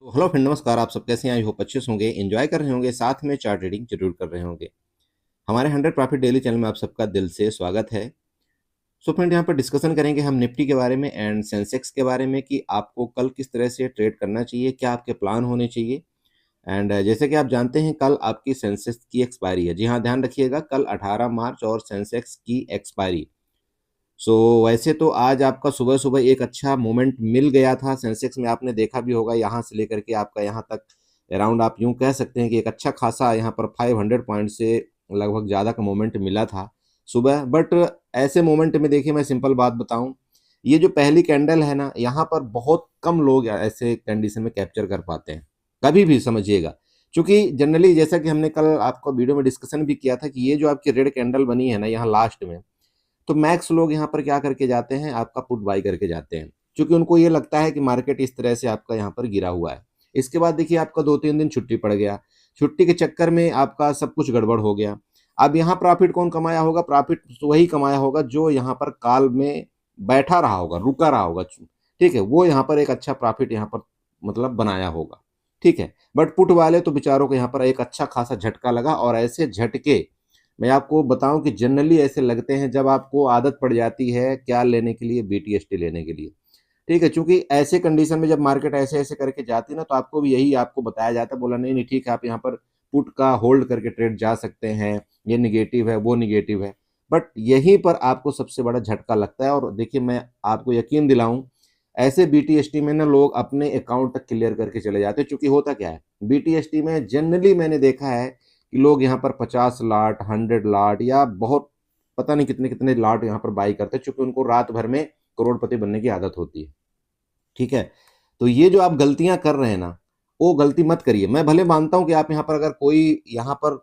तो hello friend, नमस्कार। आप सब कैसे हैं? आई होप अच्छे से होंगे, एंजॉय कर रहे होंगे, साथ में चार्ट रीडिंग जरूर कर रहे होंगे। हमारे 100 प्रॉफिट डेली चैनल में आप सबका दिल से स्वागत है। सो फ्रेंड, यहाँ पर डिस्कशन करेंगे हम निफ्टी के बारे में एंड सेंसेक्स के बारे में कि आपको कल किस तरह से ट्रेड करना चाहिए, क्या आपके प्लान होने चाहिए। एंड जैसे कि आप जानते हैं, कल आपकी सेंसेक्स की एक्सपायरी है। जी हाँ, ध्यान रखिएगा, कल 18 मार्च और सेंसेक्स की एक्सपायरी। सो वैसे तो आज आपका सुबह सुबह एक अच्छा मोमेंट मिल गया था सेंसेक्स में, आपने देखा भी होगा, यहाँ से लेकर के आपका यहाँ तक अराउंड आप यूं कह सकते हैं कि एक अच्छा खासा यहाँ पर 500 पॉइंट से लगभग ज़्यादा का मोमेंट मिला था सुबह। बट ऐसे मोमेंट में देखिए, मैं सिंपल बात बताऊं, ये जो पहली कैंडल है ना, यहाँ पर बहुत कम लोग ऐसे कंडीशन में कैप्चर कर पाते हैं, कभी भी समझिएगा। क्योंकि जनरली जैसा कि हमने कल आपको वीडियो में डिस्कशन भी किया था कि ये जो आपकी रेड कैंडल बनी है ना यहाँ लास्ट में, तो मैक्स लोग यहाँ पर क्या करके जाते हैं, आपका पुट बाई करके जाते हैं, क्योंकि उनको ये लगता है कि मार्केट इस तरह से आपका यहाँ पर गिरा हुआ है। इसके बाद देखिए, आपका 2-3 दिन छुट्टी पड़ गया, छुट्टी के चक्कर में आपका सब कुछ गड़बड़ हो गया। अब यहाँ प्रॉफिट कौन कमाया होगा? प्रॉफिट तो वही कमाया होगा जो यहाँ पर काल में बैठा रहा होगा, रुका रहा होगा, ठीक है, वो यहाँ पर एक अच्छा प्रॉफिट यहाँ पर मतलब बनाया होगा, ठीक है। बट पुट वाले तो बेचारों को यहाँ पर एक अच्छा खासा झटका लगा, और ऐसे झटके मैं आपको बताऊं कि जनरली ऐसे लगते हैं जब आपको आदत पड़ जाती है क्या लेने के लिए, बीटीएसटी लेने के लिए, ठीक है। चूंकि ऐसे कंडीशन में जब मार्केट ऐसे ऐसे करके जाती है ना, तो आपको भी यही आपको बताया जाता है, बोला नहीं नहीं ठीक है, आप यहाँ पर पुट का होल्ड करके ट्रेड जा सकते हैं, ये निगेटिव है, वो निगेटिव है। बट यहीं पर आपको सबसे बड़ा झटका लगता है। और देखिए, मैं आपको यकीन दिलाऊं, ऐसे बीटीएसटी में ना लोग अपने अकाउंट तक क्लियर करके चले जाते हैं। चूंकि होता क्या है, बीटीएसटी में जनरली मैंने देखा है कि लोग यहाँ पर 50 लाट, 100 लाट या बहुत पता नहीं कितने कितने लाट यहाँ पर बाई करते हैं, चूंकि उनको रात भर में करोड़पति बनने की आदत होती है, ठीक है। तो ये जो आप गलतियां कर रहे हैं ना, वो गलती मत करिए। मैं भले मानता हूं कि आप यहाँ पर अगर कोई यहाँ पर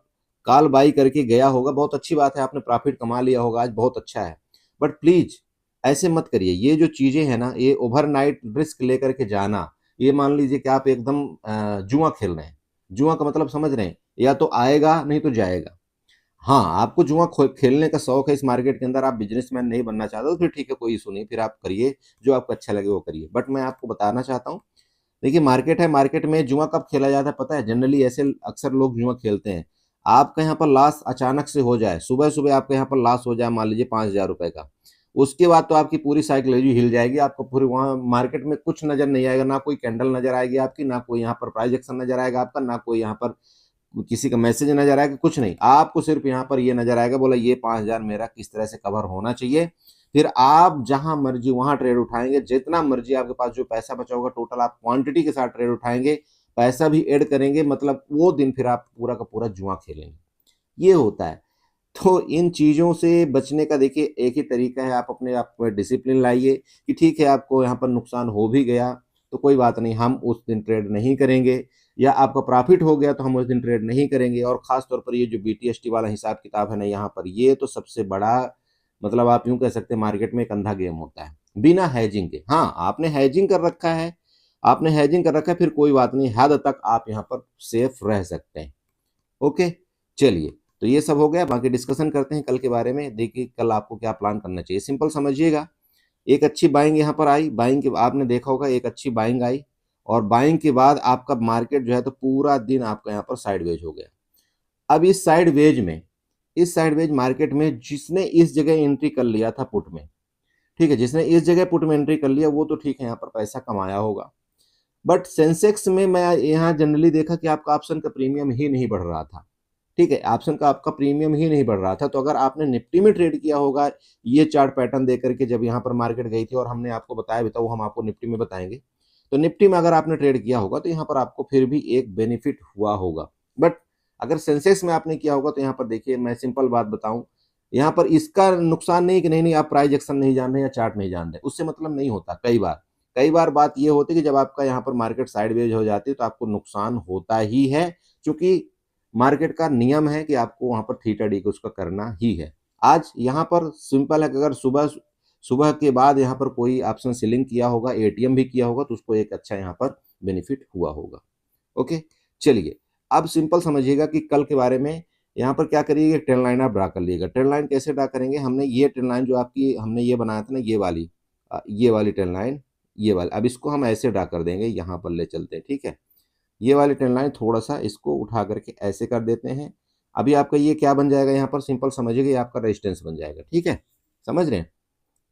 काल बाई करके गया होगा, बहुत अच्छी बात है, आपने प्रॉफिट कमा लिया होगा, आज बहुत अच्छा है। बट प्लीज ऐसे मत करिए। ये जो चीजें हैं ना, ये ओवरनाइट रिस्क लेकर के जाना, ये मान लीजिए कि आप एकदम जुआ खेल रहे हैं। जुआ का मतलब समझ रहे हैं, या तो आएगा नहीं तो जाएगा। हाँ, आपको जुआ खेलने का शौक है इस मार्केट के अंदर, आप बिजनेसमैन नहीं बनना चाहते, तो फिर ठीक है, कोई इशू नहीं, फिर आप करिए, जो आपको अच्छा लगे वो करिए। बट मैं आपको बताना चाहता हूँ, देखिए मार्केट है, मार्केट में जुआ कब खेला जाता है पता है? जनरली ऐसे अक्सर लोग जुआ खेलते हैं, आपका यहाँ पर लॉस अचानक से हो जाए, सुबह सुबह आपका यहाँ पर लॉस हो जाए, मान लीजिए 5,000 रुपए का, उसके बाद तो आपकी पूरी साइकोलॉजी हिल जाएगी, आपको पूरी वहाँ मार्केट में कुछ नजर नहीं आएगा, ना कोई कैंडल नजर आएगी आपकी, ना कोई यहाँ पर प्राइस एक्शन नजर आएगा आपका, ना कोई यहाँ पर किसी का मैसेज नजर आएगा, कुछ नहीं। आपको सिर्फ यहाँ पर ये नजर आएगा, बोला ये 5,000 मेरा किस तरह से कवर होना चाहिए। फिर आप जहां मर्जी वहां ट्रेड उठाएंगे, जितना मर्जी आपके पास जो पैसा बचा होगा, टोटल आप क्वांटिटी के साथ ट्रेड उठाएंगे, पैसा भी ऐड करेंगे, मतलब वो दिन फिर आप पूरा का पूरा जुआ खेलेंगे। ये होता है। तो इन चीजों से बचने का देखिए एक ही तरीका है, आप अपने आप में डिसिप्लिन लाइए कि ठीक है, आपको यहाँ पर नुकसान हो भी गया तो कोई बात नहीं, हम उस दिन ट्रेड नहीं करेंगे, या आपका प्रॉफिट हो गया तो हम उस दिन ट्रेड नहीं करेंगे। और खास तौर पर ये जो बीटीएसटी वाला हिसाब किताब है ना, यहाँ पर ये तो सबसे बड़ा, मतलब आप यूं कह सकते हैं, मार्केट में एक अंधा गेम होता है बिना हैजिंग के। हाँ, आपने हैजिंग कर रखा है, आपने हैजिंग कर रखा है, फिर कोई बात नहीं, हद तक आप यहाँ पर सेफ रह सकते हैं। ओके, चलिए, तो ये सब हो गया, बाकी डिस्कशन करते हैं कल के बारे में। देखिए कल आपको क्या प्लान करना चाहिए, सिंपल समझिएगा। एक अच्छी बाइंग यहाँ पर आई, बाइंग के आपने देखा होगा, एक अच्छी बाइंग आई, और बाइंग के बाद आपका मार्केट जो है तो पूरा दिन आपका यहाँ पर साइडवेज हो गया। अब इस साइडवेज मार्केट में जिसने इस जगह एंट्री कर लिया था पुट में, ठीक है, जिसने इस जगह पुट में एंट्री कर लिया वो तो ठीक है, यहाँ पर पैसा कमाया होगा। बट सेंसेक्स में मैं यहाँ जनरली देखा कि आपका ऑप्शन का प्रीमियम ही नहीं बढ़ रहा था, ठीक है, ऑप्शन का आपका प्रीमियम ही नहीं बढ़ रहा था। तो अगर आपने निफ्टी में ट्रेड किया होगा, ये चार्ट पैटर्न देकर के, जब यहाँ पर मार्केट गई थी और हमने आपको बताया भी था, वो हम आपको निफ्टी में बताएंगे, तो निफ्टी में अगर आपने ट्रेड किया होगा तो यहाँ पर आपको फिर भी एक बेनिफिट हुआ होगा। बट अगर सेंसेक्स में आपने किया होगा तो यहाँ पर देखिए, मैं सिंपल बात बताऊं, यहाँ पर इसका नुकसान नहीं कि नहीं नहीं आप प्राइस एक्शन नहीं जान रहे या चार्ट नहीं जान रहे, उससे मतलब नहीं होता। कई बार बात ये होती है कि जब आपका यहाँ पर मार्केट साइडवेज हो जाती है तो आपको नुकसान होता ही है, क्योंकि मार्केट का नियम है कि आपको वहां पर थीटा डी को उसका करना ही है। आज यहाँ पर सिंपल है कि अगर सुबह सुबह के बाद यहाँ पर कोई ऑप्शन सेलिंग किया होगा, एटीएम भी किया होगा, तो उसको एक अच्छा यहाँ पर बेनिफिट हुआ होगा। ओके, चलिए, अब सिंपल समझिएगा कि कल के बारे में यहाँ पर क्या करिएगा, ट्रेंड लाइन आप ड्रा कर लीजिएगा। ट्रेंड लाइन कैसे ड्रा करेंगे, हमने ये ट्रेंड लाइन जो आपकी हमने ये बनाया था ना, ये वाली ट्रेंड लाइन, ये वाली, अब इसको हम ऐसे ड्रा कर देंगे, यहाँ पर ले चलते हैं, ठीक है। ये वाली ट्रेंड लाइन थोड़ा सा इसको उठा करके ऐसे कर देते हैं। अभी आपका ये क्या बन जाएगा, यहाँ पर सिंपल समझिएगा, ये आपका रेजिस्टेंस बन जाएगा। ठीक है, समझ रहे हैं।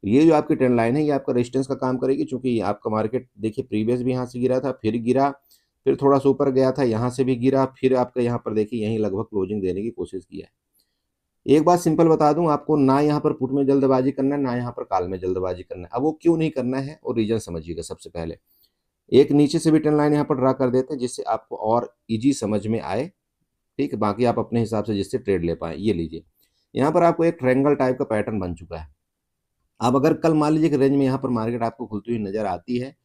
ये जो आपकी ट्रेंड लाइन है ये आपका रेजिस्टेंस का काम करेगी, क्योंकि आपका मार्केट देखिए प्रीवियस भी यहाँ से गिरा था, फिर गिरा, फिर थोड़ा सा ऊपर गया था, यहाँ से भी गिरा, फिर आपका यहाँ पर देखिए यहीं लगभग क्लोजिंग देने की कोशिश किया है। एक बात सिंपल बता दूं आपको, ना यहाँ पर पुट में जल्दबाजी करना है, ना यहाँ पर कॉल में जल्दबाजी करना है। अब वो क्यों नहीं करना है और रीजन समझिएगा। सबसे पहले एक नीचे से भी ट्रेंड लाइन यहाँ पर ड्रा कर देते हैं, जिससे आपको और इजी समझ में आए। ठीक है, बाकी आप अपने हिसाब से जिससे ट्रेड ले पाए। ये लीजिए, यहाँ पर आपको एक ट्रायंगल टाइप का पैटर्न बन चुका है। अब अगर कल मान लीजिए कि रेंज में यहाँ पर मार्केट आपको खुलती हुई नजर आती है,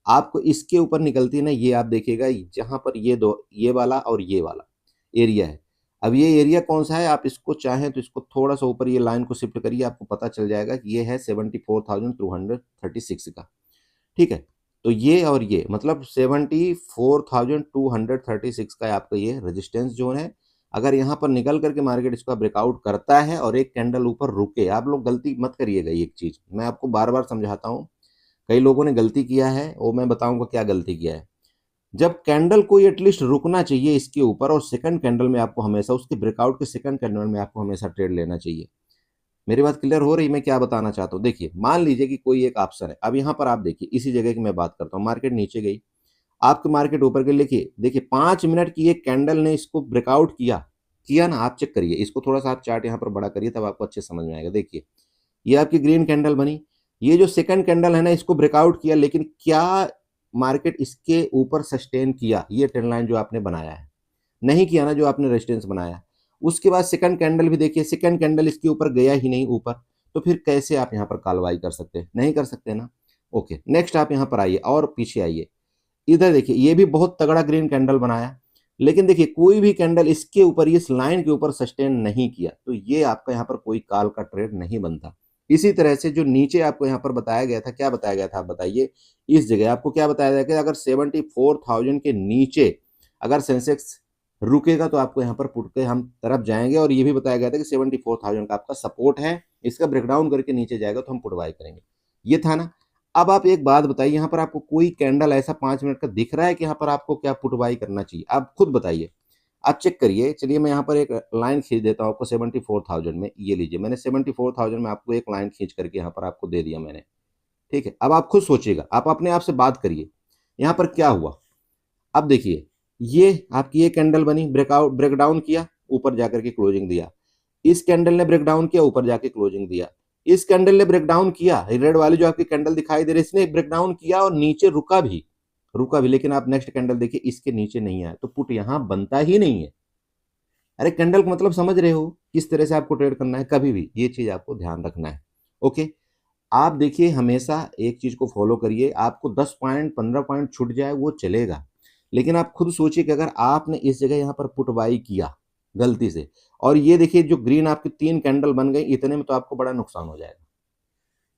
आपको इसके ऊपर निकलती है ना, ये आप देखिएगा जहां पर ये दो, ये वाला और ये वाला एरिया है। अब ये एरिया कौन सा है, आप इसको चाहें तो इसको थोड़ा सा ऊपर ये लाइन को शिफ्ट करिए, आपको पता चल जाएगा कि ये है 74,236 का। ठीक है, तो ये और ये मतलब 74,236 का आपका ये रेजिस्टेंस जोन है। अगर यहाँ पर निकल करके मार्केट इसका ब्रेकआउट करता है और एक कैंडल ऊपर रुके, आप लोग गलती मत करिएगा। एक चीज मैं आपको बार बार समझाता हूँ, कई लोगों ने गलती किया है, वो मैं बताऊंगा क्या गलती किया है। जब कैंडल को एटलीस्ट रुकना चाहिए इसके ऊपर, और सेकंड कैंडल में आपको हमेशा उसके ब्रेकआउट के सेकंड कैंडल में आपको हमेशा ट्रेड लेना चाहिए। मेरी बात क्लियर हो रही, मैं क्या बताना चाहता हूँ। देखिए मान लीजिए कि कोई एक ऑप्शन है, अब यहाँ पर आप देखिए इसी जगह की मैं बात करता हूँ, मार्केट नीचे गई, आपकी मार्केट ऊपर गई। देखिए देखिए 5 मिनट की एक कैंडल ने इसको ब्रेकआउट किया, किया ना, आप चेक करिए इसको, थोड़ा सा आप चार्ट यहाँ पर बड़ा करिए तब आपको अच्छे समझ में आएगा। देखिए ये आपकी ग्रीन कैंडल बनी, ये जो सेकंड कैंडल है ना इसको ब्रेकआउट किया, लेकिन क्या मार्केट इसके ऊपर सस्टेन किया? ये ट्रेंड लाइन जो आपने बनाया है नहीं किया ना, जो आपने रेजिस्टेंस बनाया। उसके बाद सेकंड कैंडल भी देखिए, सेकंड कैंडल इसके ऊपर गया ही नहीं ऊपर, तो फिर कैसे आप यहाँ पर कालवाई कर सकते हैं? नहीं कर सकते ना। ओके, नेक्स्ट आप यहाँ पर आइए और पीछे आइए, इधर देखिए ये भी बहुत तगड़ा ग्रीन कैंडल बनाया, लेकिन देखिए कोई भी कैंडल इसके ऊपर, इस लाइन के ऊपर सस्टेन नहीं किया, तो ये आपका यहाँ पर कोई काल का ट्रेड नहीं बनता। इसी तरह से जो नीचे आपको यहाँ पर बताया गया था, क्या बताया गया था आप बताइए, इस जगह आपको क्या बताया गया कि अगर 74,000 के नीचे अगर सेंसेक्स रुकेगा तो आपको यहाँ पर पुट के हम तरफ जाएंगे, और ये भी बताया गया था कि 74,000 का आपका सपोर्ट है, इसका ब्रेकडाउन करके नीचे जाएगा तो हम पुट बाय करेंगे। ये था ना। अब आप एक बात बताइए, यहाँ पर आपको कोई कैंडल ऐसा 5 मिनट का दिख रहा है कि यहाँ पर आपको क्या पुट बाई करना चाहिए? आप खुद बताइए, आप चेक करिए। चलिए मैं यहाँ पर एक लाइन खींच देता हूँ आपको 74,000 में। ये लीजिए, मैंने 74,000 में आपको एक लाइन खींच करके यहाँ पर आपको दे दिया मैंने। ठीक है, अब आप खुद सोचिएगा, आप अपने आप से बात करिए, यहाँ पर क्या हुआ। अब देखिए ये आपकी ये कैंडल बनी, ब्रेकआउट ब्रेकडाउन किया, ऊपर जाकर के क्लोजिंग दिया। इस कैंडल ने ब्रेकडाउन किया, ऊपर जाके क्लोजिंग दिया। इस कैंडल ने ब्रेकडाउन किया, रेड वाली जो आपकी कैंडल दिखाई दे रही है, इसने ब्रेकडाउन किया और नीचे रुका भी, रुका भी, लेकिन आप नेक्स्ट कैंडल देखिए इसके नीचे नहीं आया, तो पुट यहां बनता ही नहीं है। अरे कैंडल को मतलब समझ रहे हो किस तरह से आपको ट्रेड करना है, कभी भी ये चीज आपको ध्यान रखना है। ओके, आप देखिए हमेशा एक चीज को फॉलो करिए, आपको 10 पॉइंट 15 पॉइंट छूट जाए वो चलेगा, लेकिन आप खुद सोचिए कि अगर आपने इस जगह यहाँ पर पुट बाई किया गलती से, और ये देखिए जो ग्रीन आपकी 3 कैंडल बन गई, इतने में तो आपको बड़ा नुकसान हो जाएगा।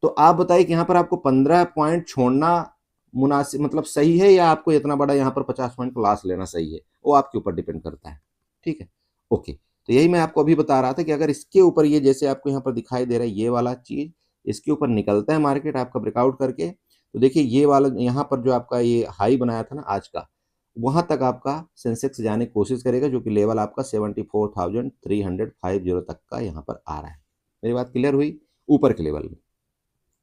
तो आप बताइए कि यहाँ पर आपको 15 पॉइंट छोड़ना मुनासिब मतलब सही है, या आपको इतना बड़ा यहाँ पर 50 पॉइंट लॉस लेना सही है? वो आपके ऊपर डिपेंड करता है। ठीक है, ओके, तो यही मैं आपको अभी बता रहा था कि अगर इसके ऊपर ये जैसे आपको यहाँ पर दिखाई दे रहा है ये वाला चीज, इसके ऊपर निकलता है मार्केट आपका ब्रेकआउट करके, तो देखिए ये वाला यहाँ पर जो आपका ये हाई बनाया था ना आज का, वहां तक आपका सेंसेक्स जाने की कोशिश करेगा, जो कि लेवल आपका 74,350 तक का यहाँ पर आ रहा है। मेरी बात क्लियर हुई ऊपर के लेवल में?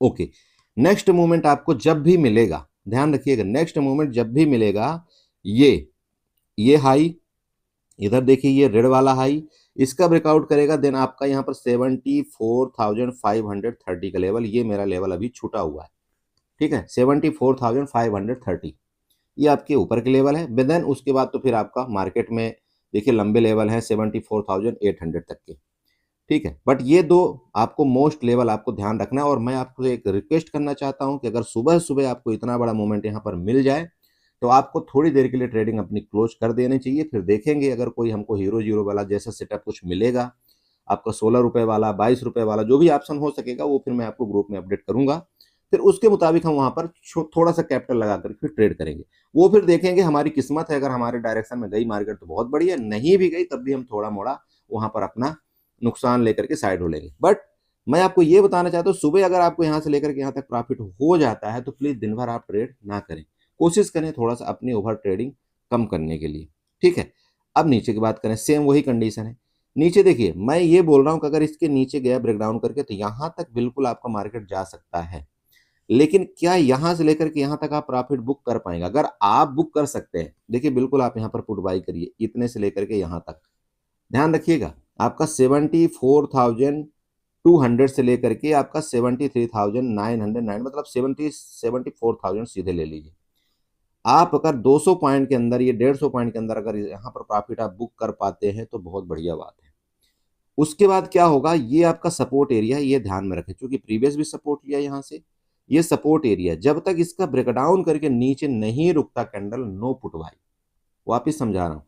ओके, नेक्स्ट मूवमेंट आपको जब भी मिलेगा, ध्यान रखिएगा, नेक्स्ट मूवमेंट जब भी मिलेगा, ये हाई, इधर देखिए ये रेड वाला हाई, इसका ब्रेकआउट करेगा, देन आपका यहाँ पर 74,530 का लेवल, ये मेरा लेवल अभी छूटा हुआ है। ठीक है, 74,530 ये आपके ऊपर के लेवल है। देन उसके बाद तो फिर आपका मार्केट में देखिए लंबे लेवल है 74,800 तक के। ठीक है, बट ये दो आपको मोस्ट लेवल आपको ध्यान रखना है, और मैं आपको एक रिक्वेस्ट करना चाहता हूं कि अगर सुबह सुबह आपको इतना बड़ा मोमेंट यहाँ पर मिल जाए तो आपको थोड़ी देर के लिए ट्रेडिंग अपनी क्लोज कर देनी चाहिए। फिर देखेंगे अगर कोई हमको हीरो जीरो वाला जैसा सेटअप कुछ मिलेगा, आपका 16 रुपए वाला, 22 रुपए वाला, जो भी ऑप्शन हो सकेगा वो फिर मैं आपको ग्रुप में अपडेट करूंगा। फिर उसके मुताबिक हम वहां पर थोड़ा सा कैपिटल लगा कर फिर ट्रेड करेंगे। वो फिर देखेंगे हमारी किस्मत है, अगर हमारे डायरेक्शन में गई मार्केट तो बहुत बढ़िया, नहीं भी गई तब भी हम थोड़ा मोड़ा वहां पर अपना नुकसान लेकर के साइड हो लेंगे। बट मैं आपको ये बताना चाहता हूँ, सुबह अगर आपको यहाँ से लेकर के यहाँ तक प्रॉफिट हो जाता है तो प्लीज दिन भर आप ट्रेड ना करें, कोशिश करें थोड़ा सा अपनी ओवर ट्रेडिंग कम करने के लिए। ठीक है, अब नीचे की बात करें, सेम वही कंडीशन है। नीचे देखिए, मैं ये बोल रहा हूं कि अगर इसके नीचे गया ब्रेकडाउन करके तो यहां तक बिल्कुल आपका मार्केट जा सकता है, लेकिन क्या यहां से लेकर के यहां तक आप प्रॉफिट बुक कर पाएंगे? अगर आप बुक कर सकते हैं, देखिए बिल्कुल आप यहां पर पुट बाई करिए, इतने से लेकर के यहां तक। ध्यान रखिएगा, आपका 74,200 से लेकर के आपका 73,909, मतलब 74,000 सीधे ले लीजिए। आप अगर 200 पॉइंट के अंदर, ये 150 पॉइंट के अंदर अगर यहाँ पर प्रॉफिट आप बुक कर पाते हैं तो बहुत बढ़िया बात है। उसके बाद क्या होगा, ये आपका सपोर्ट एरिया है, ये ध्यान में रखें, क्योंकि प्रीवियस भी सपोर्ट लिया यहाँ से, ये सपोर्ट एरिया जब तक इसका ब्रेकडाउन करके नीचे नहीं रुकता कैंडल, नो पुट बाई। वापिस समझा रहा हूं,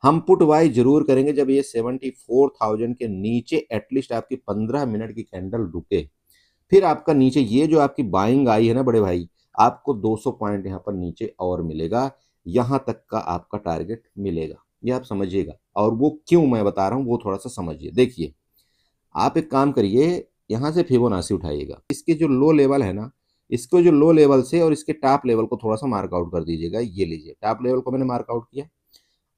हम पुट बाई जरूर करेंगे जब ये 74,000 के नीचे एटलीस्ट आपकी 15 मिनट की कैंडल रुके। फिर आपका नीचे ये जो आपकी बाइंग आई है ना बड़े भाई, आपको 200 पॉइंट यहाँ पर नीचे और मिलेगा, यहां तक का आपका टारगेट मिलेगा, ये आप समझिएगा। और वो क्यों मैं बता रहा हूं वो थोड़ा सा समझिए। देखिए, आप एक काम करिए, यहां से फिबोनाची उठाइएगा, इसके जो लो लेवल है ना, इसको जो लो लेवल से और इसके टॉप लेवल को थोड़ा सा मार्कआउट कर दीजिएगा। ये लीजिए, टॉप लेवल को मैंने मार्कआउट किया।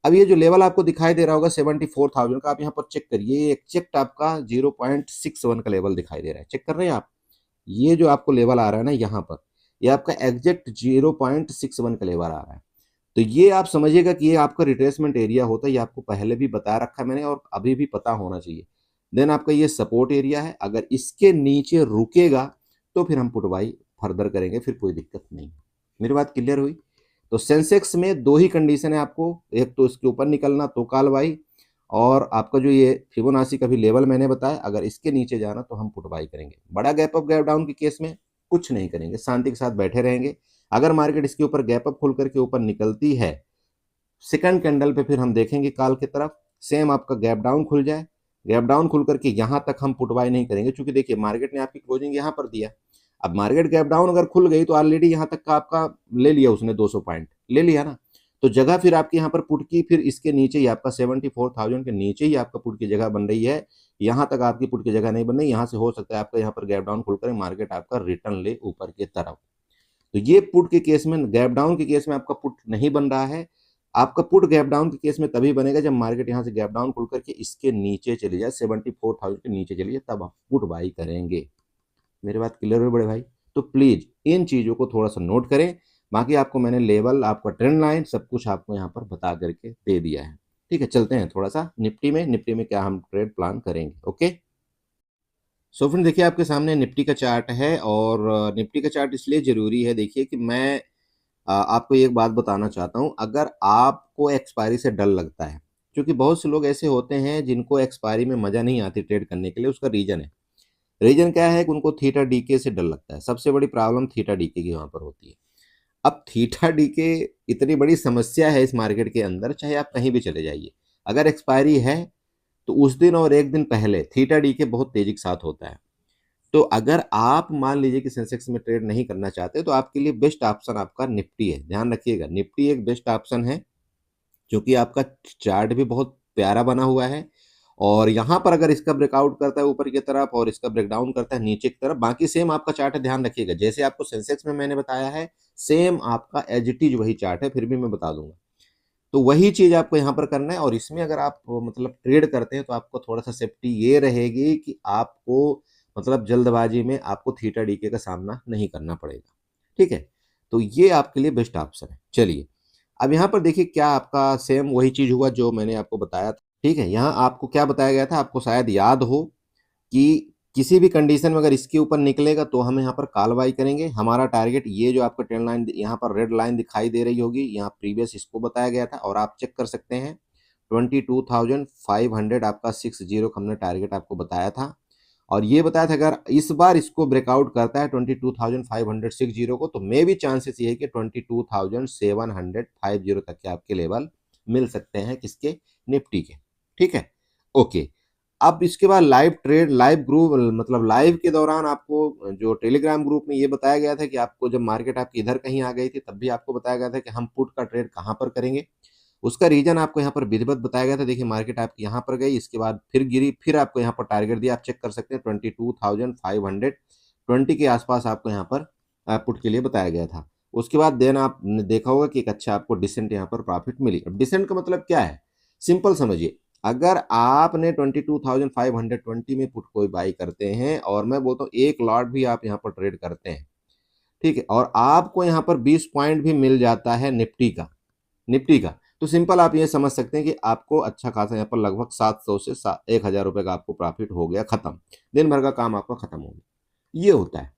अब ये जो लेवल आपको दिखाई दे रहा होगा 74,000 का, आप यहाँ पर चेक करिए, एग्जैक्ट आपका 0.61 का लेवल दिखाई दे रहा है, चेक कर रहे हैं आप? ये जो आपको लेवल आ रहा है ना यहाँ पर, ये आपका एग्जैक्ट 0.61 का लेवल आ रहा है। तो ये आप समझिएगा कि ये आपका रिट्रेसमेंट एरिया होता है, ये आपको पहले भी बता रखा है मैंने और अभी भी पता होना चाहिए। देन आपका ये सपोर्ट एरिया है, अगर इसके नीचे रुकेगा तो फिर हम पुट बाई फर्दर करेंगे, फिर कोई दिक्कत नहीं। मेरी बात क्लियर हुई? तो सेंसेक्स में दो ही कंडीशन है आपको, एक तो इसके ऊपर निकलना तो कॉल बाई, और आपका जो ये फिबोनाची का भी लेवल मैंने बताया, अगर इसके नीचे जाना तो हम पुट बाई करेंगे। बड़ा गैप अप गैप डाउन के केस में कुछ नहीं करेंगे, शांति के साथ बैठे रहेंगे। अगर मार्केट इसके ऊपर गैप अप खुल करके ऊपर निकलती है सेकंड कैंडल पे, फिर हम देखेंगे कॉल की तरफ, सेम आपका गैप डाउन खुल जाए, गैप डाउन खुल करके यहां तक हम पुट बाय नहीं करेंगे, क्योंकि देखिए मार्केट ने आपकी क्लोजिंग यहां पर दिया। अब मार्केट गैप डाउन अगर खुल गई तो ऑलरेडी यहां तक का आपका ले लिया उसने, 200 पॉइंट ले लिया ना, तो जगह फिर आपकी यहाँ पर पुट की, फिर इसके नीचे ही आपका 74,000 के नीचे ही आपका पुट की जगह बन रही है। यहां तक आपकी पुट की जगह नहीं बन रही, यहां से हो सकता है आपका यहाँ पर गैप डाउन खुलकर मार्केट आपका रिटर्न ले ऊपर की तरफ। तो ये पुट के केस में, गैप डाउन के केस में आपका पुट नहीं बन रहा है। आपका पुट गैप डाउन के केस में तभी बनेगा जब मार्केट यहां से गैप डाउन खुल करके इसके नीचे चली जाए, 74,000 के नीचे चली जाए, तब आप पुट बाई करेंगे। मेरी बात क्लियर हो बड़े भाई? तो प्लीज इन चीजों को थोड़ा सा नोट करें। बाकी आपको मैंने लेवल, आपका ट्रेंड लाइन, सब कुछ आपको यहाँ पर बता करके दे दिया है। ठीक है, चलते हैं थोड़ा सा निफ्टी में। निफ्टी में क्या हम ट्रेड प्लान करेंगे, ओके? सो फ्रेंड देखिए, आपके सामने निफ्टी का चार्ट है, और निफ्टी का चार्ट इसलिए जरूरी है, देखिए कि मैं आपको एक बात बताना चाहता हूं। अगर आपको एक्सपायरी से डर लगता है, क्योंकि बहुत से लोग ऐसे होते हैं जिनको एक्सपायरी में मजा नहीं आती ट्रेड करने के लिए, उसका रीजन है। रीजन क्या है कि उनको थीटा डीके से डर लगता है। सबसे बड़ी प्रॉब्लम थीटा डीके की वहां पर होती है। अब थीटा डीके इतनी बड़ी समस्या है इस मार्केट के अंदर, चाहे आप कहीं भी चले जाइए, अगर एक्सपायरी है तो उस दिन और एक दिन पहले थीटा डीके बहुत तेजी के साथ होता है। तो अगर आप मान लीजिए कि सेंसेक्स में ट्रेड नहीं करना चाहते, तो आपके लिए बेस्ट ऑप्शन आपका निफ्टी है। ध्यान रखिएगा, निफ्टी एक बेस्ट ऑप्शन है, क्योंकि आपका चार्ट भी बहुत प्यारा बना हुआ है, और यहाँ पर अगर इसका ब्रेकआउट करता है ऊपर की तरफ और इसका ब्रेकडाउन करता है नीचे की तरफ, बाकी सेम आपका चार्ट है। ध्यान रखिएगा, जैसे आपको सेंसेक्स में मैंने बताया है, सेम आपका एज इट इज वही चार्ट है, फिर भी मैं बता दूंगा। तो वही चीज आपको यहाँ पर करना है। और इसमें अगर आप मतलब ट्रेड करते हैं तो आपको थोड़ा सा सेफ्टी ये रहेगी कि आपको मतलब जल्दबाजी में आपको थीटा डीके का सामना नहीं करना पड़ेगा। ठीक है, तो ये आपके लिए बेस्ट ऑप्शन है। चलिए, अब यहाँ पर देखिए, क्या आपका सेम वही चीज हुआ जो मैंने आपको बताया था। ठीक है, यहाँ आपको क्या बताया गया था, आपको शायद याद हो कि किसी भी कंडीशन में अगर इसके ऊपर निकलेगा तो हम यहाँ पर कॉल बाई करेंगे। हमारा टारगेट, ये जो आपका ट्रेंड लाइन यहाँ पर रेड लाइन दिखाई दे रही होगी, यहाँ प्रीवियस इसको बताया गया था, और आप चेक कर सकते हैं 22,500 आपका 60 हमने टारगेट आपको बताया था। और ये बताया था अगर इस बार इसको ब्रेकआउट करता है 22,560 को, तो मे भी चांसेस ये है कि 22,750 तक के आपके लेवल मिल सकते हैं, किसके? निफ्टी के। ठीक है, ओके। अब इसके बाद लाइव ट्रेड, लाइव ग्रुप, मतलब लाइव के दौरान आपको जो टेलीग्राम ग्रुप में ये बताया गया था कि आपको जब मार्केट आपकी इधर कहीं आ गई थी, तब भी आपको बताया गया था कि हम पुट का ट्रेड कहाँ पर करेंगे। उसका रीजन आपको यहाँ पर विधिवत बताया गया था। देखिए, मार्केट आपकी यहाँ पर गई, इसके बाद फिर गिरी, फिर आपको यहाँ पर टारगेट दिया, आप चेक कर सकते हैं 22,520 के आसपास आपको यहाँ पर पुट के लिए बताया गया था। उसके बाद देन आपने देखा होगा कि एक अच्छा आपको डिसेंट यहाँ पर प्रॉफिट मिली। अब डिसेंट का मतलब क्या है, सिंपल समझिए, अगर आपने 22,520 में पुट कोई बाई करते हैं और मैं बोलता हूँ एक लॉट भी आप यहाँ पर ट्रेड करते हैं, ठीक है, और आपको यहाँ पर 20 पॉइंट भी मिल जाता है निफ्टी का, तो सिंपल आप ये समझ सकते हैं कि आपको अच्छा खासा यहाँ पर लगभग 700 से 1,000 रुपए का आपको प्रॉफिट हो गया, खत्म, दिन भर का काम आपका खत्म हो गया। ये होता है,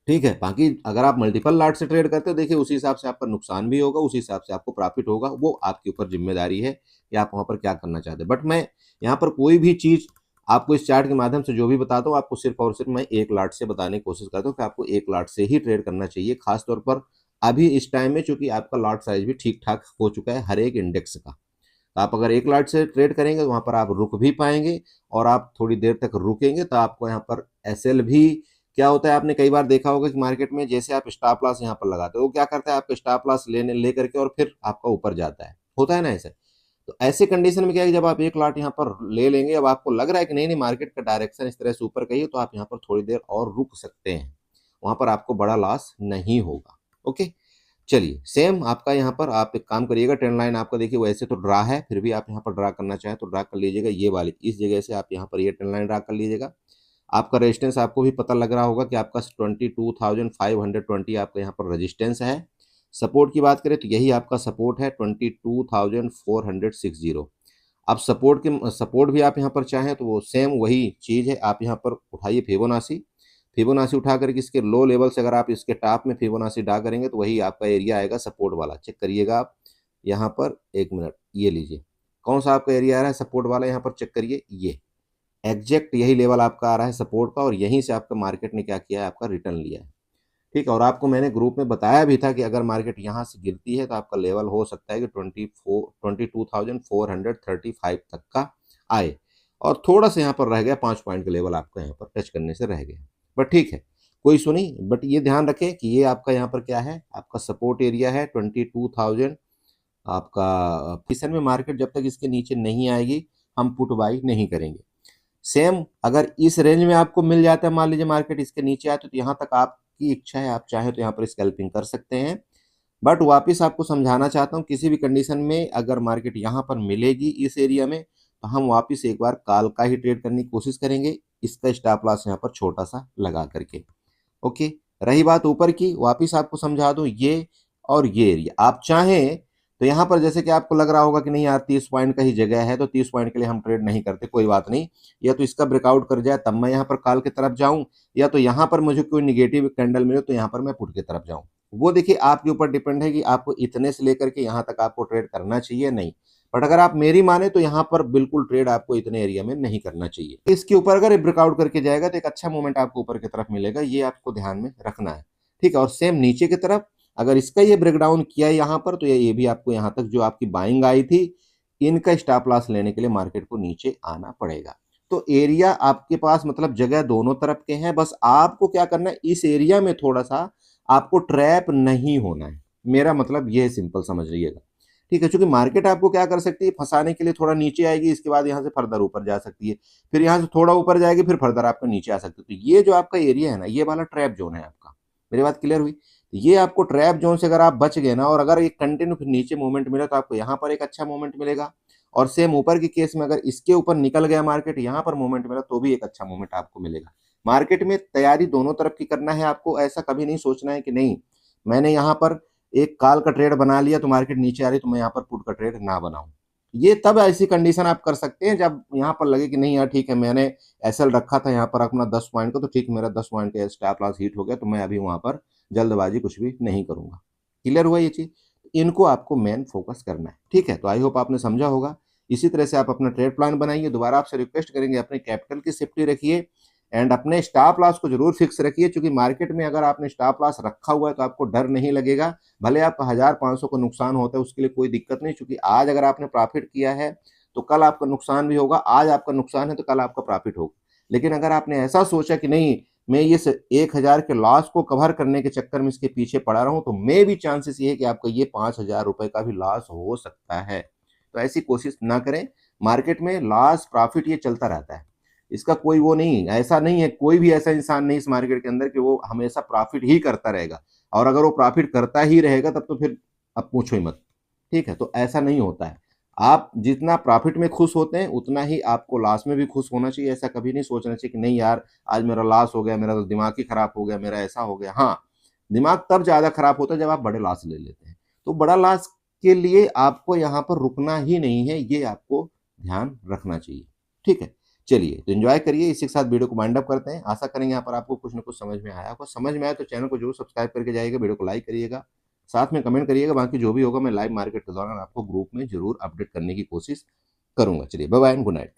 ठीक है। बाकी अगर आप मल्टीपल लॉट से ट्रेड करते हो, देखिए उसी हिसाब से आपका नुकसान भी होगा, उसी हिसाब से आपको प्रॉफिट होगा, वो आपके ऊपर जिम्मेदारी है कि आप वहां पर क्या करना चाहते हैं। बट मैं यहाँ पर कोई भी चीज आपको इस चार्ट के माध्यम से जो भी बताता हूँ, आपको सिर्फ और सिर्फ मैं एक लॉट से बताने की कोशिश करता हूँ कि आपको एक लॉट से ही ट्रेड करना चाहिए, खासतौर पर अभी इस टाइम में, चूंकि आपका लॉट साइज भी ठीक ठाक हो चुका है हर एक इंडेक्स का। तो आप अगर एक लॉट से ट्रेड करेंगे तो वहां पर आप रुक भी पाएंगे, और आप थोड़ी देर तक रुकेंगे तो आपको यहाँ पर एसएल भी, क्या होता है आपने कई बार देखा होगा कि मार्केट में जैसे आप स्टॉप लॉस यहाँ पर लगाते हो, वो क्या करता है आपका स्टॉप लॉस लेकर के और फिर आपका ऊपर जाता है, होता है ना ऐसे। तो ऐसे कंडीशन में क्या है कि जब आप एक लॉट यहाँ पर ले लेंगे, अब आपको लग रहा है कि नहीं नहीं मार्केट का डायरेक्शन इस तरह से ऊपर का ही है, तो आप यहाँ पर थोड़ी देर और रुक सकते हैं, वहां पर आपको बड़ा लॉस नहीं होगा। ओके, चलिए सेम आपका यहाँ पर आप एक काम करिएगा, ट्रेंड लाइन आपका देखिए वैसे तो ड्रा है, फिर भी आप यहाँ पर ड्रा करना चाहें तो ड्रा कर लीजिएगा, ये वाली इस जगह से आप यहाँ पर ये ट्रेंड लाइन ड्रा कर लीजिएगा। आपका रेजिस्टेंस आपको भी पता लग रहा होगा कि आपका 22,520 आपका यहाँ पर रेजिस्टेंस है। सपोर्ट की बात करें तो यही आपका सपोर्ट है 22,460। अब सपोर्ट भी आप यहाँ पर चाहें तो वो सेम वही चीज़ है, आप यहाँ पर उठाइए फिबोनाची उठा करके इसके लो लेवल से अगर आप इसके टॉप में फिबोनाची ड्रा करेंगे तो वही आपका एरिया आएगा सपोर्ट वाला। चेक करिएगा आप यहाँ पर, एक मिनट ये लीजिए, कौन सा आपका एरिया आ रहा है सपोर्ट वाला, यहाँ पर चेक करिए, ये एग्जैक्ट यही लेवल आपका आ रहा है सपोर्ट का, और यहीं से आपका मार्केट ने क्या किया है, आपका रिटर्न लिया है, ठीक है। और आपको मैंने ग्रुप में बताया भी था कि अगर मार्केट यहाँ से गिरती है तो आपका लेवल हो सकता है कि 22,435 तक का आए, और थोड़ा सा यहाँ पर रह गया 5 पॉइंट का लेवल आपका यहाँ पर टच करने से रह गया, बट ठीक है कोई सुनी। बट ये ध्यान रखें कि ये आपका यहाँ पर क्या है, आपका सपोर्ट एरिया है 22,000 आपका। किसन में मार्केट जब तक इसके नीचे नहीं आएगी हम पुट बाई नहीं करेंगे। सेम अगर इस रेंज में आपको मिल जाता है, मान लीजिए मार्केट इसके नीचे आए, तो यहाँ तक आपकी इच्छा है, आप चाहे तो यहाँ पर स्कैल्पिंग कर सकते हैं। बट वापस आपको समझाना चाहता हूँ, किसी भी कंडीशन में अगर मार्केट यहाँ पर मिलेगी इस एरिया में, तो हम वापस एक बार कॉल का ही ट्रेड करने की कोशिश करेंगे, इसका स्टॉप लॉस यहाँ पर छोटा सा लगा करके। ओके, रही बात ऊपर की, वापस आपको समझा दूं, ये और ये एरिया आप चाहें तो यहाँ पर जैसे कि आपको लग रहा होगा कि नहीं यार 30 पॉइंट का ही जगह है, तो 30 पॉइंट के लिए हम ट्रेड नहीं करते, कोई बात नहीं, या तो इसका ब्रेकआउट कर जाए तब मैं यहाँ पर कॉल की तरफ जाऊं, या तो यहाँ पर मुझे कोई निगेटिव कैंडल मिले तो यहाँ पर मैं पुट की तरफ जाऊं। वो देखिए आपके ऊपर डिपेंड है कि आपको इतने से लेकर के यहाँ तक आपको ट्रेड करना चाहिए नहीं। बट अगर आप मेरी माने तो यहाँ पर बिल्कुल ट्रेड आपको इतने एरिया में नहीं करना चाहिए। इसके ऊपर अगर ब्रेकआउट करके जाएगा तो एक अच्छा मूवमेंट आपको ऊपर की तरफ मिलेगा, ये आपको ध्यान में रखना है, ठीक है। और सेम नीचे की तरफ अगर इसका ये ब्रेकडाउन किया यहाँ पर, तो ये भी आपको यहाँ तक जो आपकी बाइंग आई थी, इनका स्टॉप लॉस लेने के लिए मार्केट को नीचे आना पड़ेगा। तो एरिया आपके पास मतलब जगह दोनों तरफ के हैं, बस आपको क्या करना है, इस एरिया में थोड़ा सा आपको ट्रैप नहीं होना है, मेरा मतलब ये सिंपल समझ लीजिएगा, ठीक है। क्योंकि मार्केट आपको क्या कर सकती है, फंसाने के लिए थोड़ा नीचे आएगी, इसके बाद यहाँ से फर्दर ऊपर जा सकती है, फिर यहाँ से थोड़ा ऊपर जाएगी, फिर फर्दर आपका नीचे आ सकती है। तो ये जो आपका एरिया है ना, ये वाला ट्रैप जोन है आपका, मेरी बात क्लियर हुई। ये आपको ट्रैप जोन से अगर आप बच गए ना, और अगर ये कंटिन्यू फिर नीचे मूवमेंट मिला, तो आपको यहाँ पर एक अच्छा मूवमेंट मिलेगा, और सेम ऊपर के केस में अगर इसके ऊपर निकल गया मार्केट, यहाँ पर मूवमेंट मिला तो भी एक अच्छा मूवमेंट आपको मिलेगा। मार्केट में तैयारी दोनों तरफ की करना है आपको, ऐसा कभी नहीं सोचना है कि नहीं मैंने यहाँ पर एक कॉल का ट्रेड बना लिया तो मार्केट नीचे आ रही तो मैं यहाँ पर पुट का ट्रेड ना बनाऊं। ये तब ऐसी कंडीशन आप कर सकते हैं जब यहाँ पर लगे कि नहीं यार ठीक है, मैंने एसएल रखा था यहाँ पर अपना 10 पॉइंट का, तो ठीक मेरा 10 पॉइंट का स्टॉप लॉस हिट हो गया, तो मैं अभी वहां पर जल्दबाजी कुछ भी नहीं करूंगा। क्लियर हुआ ये चीज, इनको आपको मेन फोकस करना है, ठीक है। तो आई होप आपने समझा होगा। इसी तरह से आप अपना ट्रेड प्लान बनाइए। दोबारा आपसे रिक्वेस्ट करेंगे अपने कैपिटल की सेफ्टी रखिए, एंड अपने स्टॉप लॉस को जरूर फिक्स रखिए, क्योंकि मार्केट में अगर आपने स्टॉप लॉस रखा हुआ है तो आपको डर नहीं लगेगा, भले आपका 1,000-500 का नुकसान होता है उसके लिए कोई दिक्कत नहीं, क्योंकि आज अगर आपने प्रॉफिट किया है तो कल आपका नुकसान भी होगा, आज आपका नुकसान है तो कल आपका प्रॉफिट होगा। लेकिन अगर आपने ऐसा सोचा कि नहीं मैं ये 1,000 के लॉस को कवर करने के चक्कर में इसके पीछे पड़ा रहा हूं, तो मे भी चांसेस ये है कि आपका ये 5,000 रुपए का भी लॉस हो सकता है। तो ऐसी कोशिश ना करें, मार्केट में लॉस प्रॉफिट ये चलता रहता है, इसका कोई वो नहीं, ऐसा नहीं है, कोई भी ऐसा इंसान नहीं इस मार्केट के अंदर कि वो हमेशा प्रॉफिट ही करता रहेगा। और अगर वो प्रॉफिट करता ही रहेगा तब तो फिर अब पूछो ही मत। ठीक है, तो ऐसा नहीं होता है। आप जितना प्रॉफिट में खुश होते हैं उतना ही आपको लॉस में भी खुश होना चाहिए। ऐसा कभी नहीं सोचना चाहिए कि नहीं यार आज मेरा लॉस हो गया, मेरा तो दिमाग ही खराब हो गया, मेरा ऐसा हो गया। हाँ, दिमाग तब ज्यादा खराब होता है जब आप बड़े लॉस ले लेते हैं। तो बड़ा लॉस के लिए आपको यहाँ पर रुकना ही नहीं है, ये आपको ध्यान रखना चाहिए। ठीक है, चलिए तो एंजॉय करिए। इसी के साथ वीडियो को वाइंड अप करते हैं। आशा करेंगे यहाँ पर आपको कुछ ना कुछ समझ में आया होगा। समझ में आया तो चैनल को जरूर सब्सक्राइब करके जाइएगा, वीडियो को लाइक करिएगा, साथ में कमेंट करिएगा। बाकी जो भी होगा मैं लाइव मार्केट के दौरान आपको ग्रुप में जरूर अपडेट करने की कोशिश करूंगा। चलिए बाय बाय, गुड नाइट।